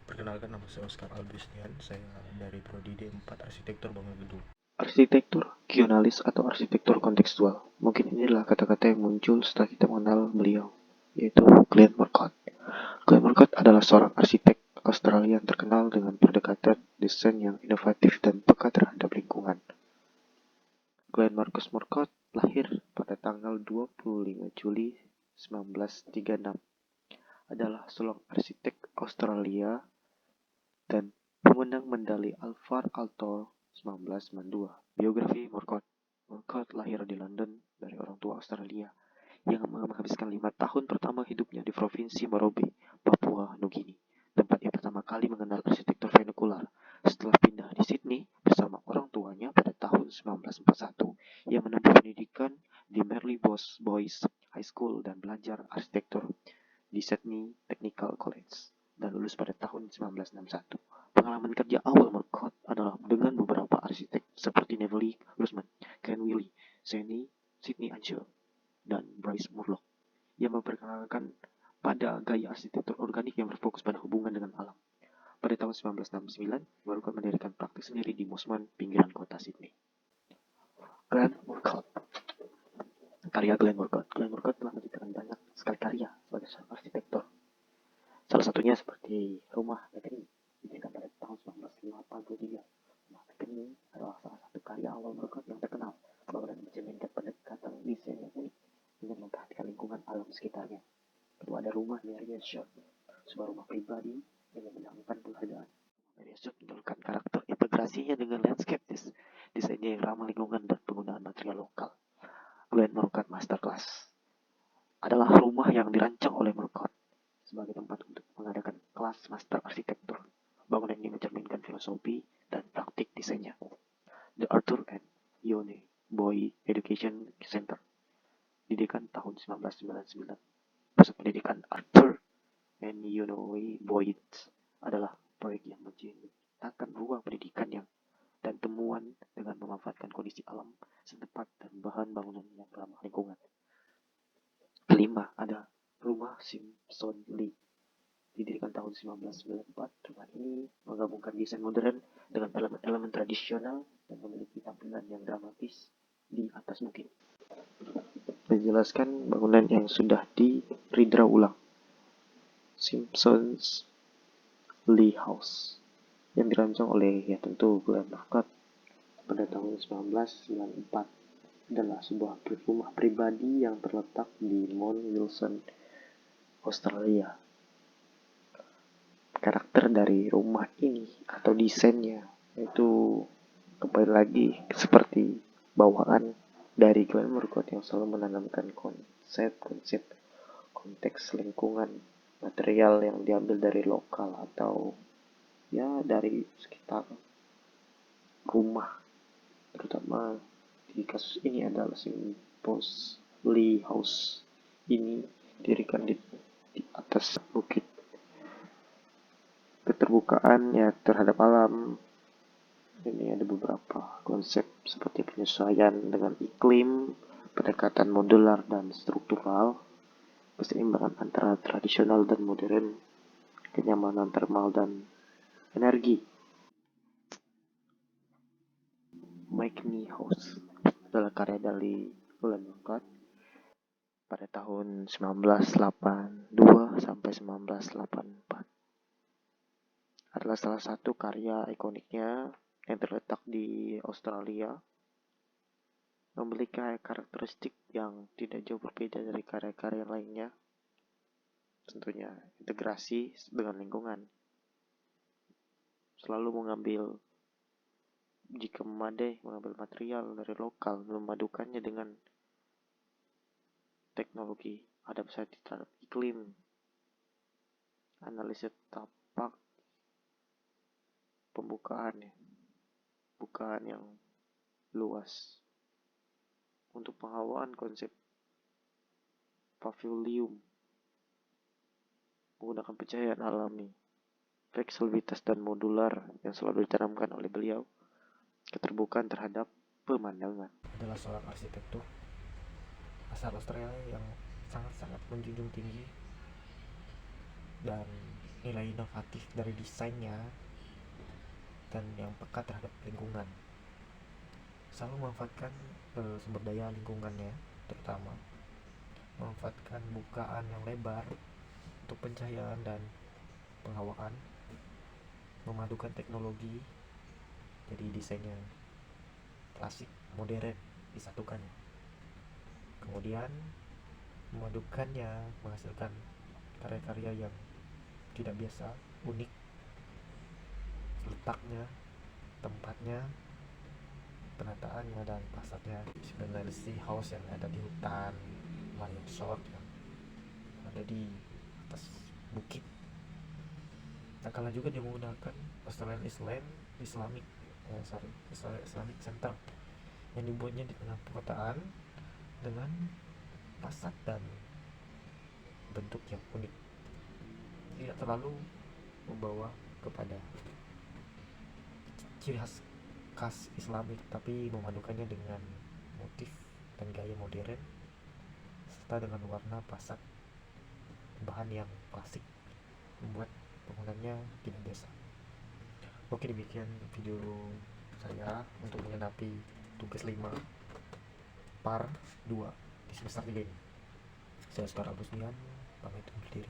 Perkenalkan, nama saya Oscar Albistian. Saya dari Prodi D4 Arsitektur Bangun Gedung. Arsitektur kionalis atau arsitektur kontekstual. Mungkin inilah kata-kata yang muncul setelah kita mengenal beliau, yaitu Glenn Murcutt. Glenn Murcutt adalah seorang arsitek Australia yang terkenal dengan pendekatan desain yang inovatif dan peka terhadap lingkungan. Glenn Marcus Murcutt lahir pada tanggal 25 Juli 1936. Adalah seorang arsitek Australia dan pemenang medali Alvar Aalto 1992. Biografi Murcutt. Murcutt lahir di London dari orang tua Australia yang menghabiskan 5 tahun pertama hidupnya di Provinsi Morobe, Papua Nugini, tempat ia pertama kali mengenal arsitektur vernakular. Setelah pindah di Sydney bersama orang tuanya pada tahun 1941, ia menempuh pendidikan di Manly Boys High School dan belajar arsitektur di Sydney Technical College dan lulus pada tahun 1961. Pengalaman kerja awal Murcutt adalah dengan beberapa arsitek seperti Neville Grossman, Ken Wiley, Sydney Angel, dan Bryce Murlock yang memperkenalkan pada gaya arsitektur organik yang berfokus pada hubungan dengan alam. Pada tahun 1969, Murcutt mendirikan praktik sendiri di Mosman, pinggiran kota Sydney. Glenn Murcutt. Karya Glenn Murcutt. Glenn Murcutt telah menciptakan banyak sekali karya sebagai seorang arsitektur. Salah satunya seperti Rumah Teknik, didirikan pada tahun 1983. Rumah Teknik adalah salah satu karya awal Murcutt yang terkenal, bangunan mencerminkan pendekatan desain yang unik dengan memperhatikan lingkungan alam sekitarnya. Kedua, ada Rumah Mary Short, sebuah rumah pribadi yang menyenangkan penghargaan. Mary Short menunjukkan karakter integrasinya dengan landscape desainnya yang ramah lingkungan dan penggunaan material lokal. Glenn Murcutt Masterclass adalah rumah yang dirancang oleh Murcutt sebagai tempat untuk mengadakan kelas master arsitektur. Bangunan ini mencerminkan filosofi dan praktik desainnya. The Arthur and Ione Boyd Education Center, didirikan tahun 1999. Pusat pendidikan Arthur and Ione Boyd adalah proyek yang menciptakan ruang pendidikan yang dan temuan dengan memanfaatkan kondisi alam setempat dan bahan bangunan yang ramah lingkungan. Kelima, ada Rumah Simpson Lee, didirikan tahun 1994. Rumah ini menggabungkan desain modern dengan elemen-elemen tradisional dan memiliki tampilan yang dramatis di atas bukit. Menjelaskan bangunan yang sudah di-redraw ulang. Simpsons Lee House yang dirancang oleh tentu Glenn Murcutt pada tahun 1994 adalah sebuah rumah pribadi yang terletak di Mount Wilson, Australia. Karakter dari rumah ini atau desainnya itu kembali lagi seperti bawaan dari Glenn Murcutt yang selalu menanamkan konsep konteks lingkungan, material yang diambil dari lokal atau ya dari sekitar rumah, terutama di kasus ini adalah Simpsons Lee House ini didirikan di atas bukit. Keterbukaan ya terhadap alam, ini ada beberapa konsep seperti penyesuaian dengan iklim, pendekatan modular dan struktural, keseimbangan antara tradisional dan modern, kenyamanan termal dan energi. Make Me House adalah karya dari Glenn Murcutt pada tahun 1982 sampai 1984. Adalah salah satu karya ikoniknya yang terletak di Australia, memiliki karakteristik yang tidak jauh berbeda dari karya-karya lainnya. Tentunya integrasi dengan lingkungan, selalu mengambil, jika memadai, mengambil material dari lokal, memadukannya dengan teknologi adaptasi terhadap iklim, analisis tapak, bukaan yang luas untuk penghawaan konsep pavilion menggunakan pencahayaan alami, fleksibilitas dan modular yang selalu ditanamkan oleh beliau, keterbukaan terhadap pemandangan. Adalah seorang arsitektur asal Australia yang sangat-sangat menjunjung tinggi dan nilai inovatif dari desainnya dan yang peka terhadap lingkungan. Selalu memanfaatkan sumber daya lingkungannya, terutama memanfaatkan bukaan yang lebar untuk pencahayaan dan penghawaan, memadukan teknologi, jadi desainnya klasik modern disatukan, kemudian memadukannya menghasilkan karya-karya yang tidak biasa, unik, letaknya, tempatnya, penataannya, dan fasadnya. Sebenarnya si house yang ada di hutan, Marriott Resort yang ada di atas bukit. Tak kalah juga dia menggunakan Australian Islamic Center yang dibuatnya di tengah perkotaan dengan fasad dan bentuk yang unik, tidak terlalu membawa kepada ciri khas Islamik, tapi memadukannya dengan motif dan gaya modern serta dengan warna fasad bahan yang klasik, membuat bangunannya tidak biasa. Oke, demikian video saya untuk mengenapi tugas 5 par 2 di semester 3 ini. Saya Oscar Agusnian, pamit undur diri.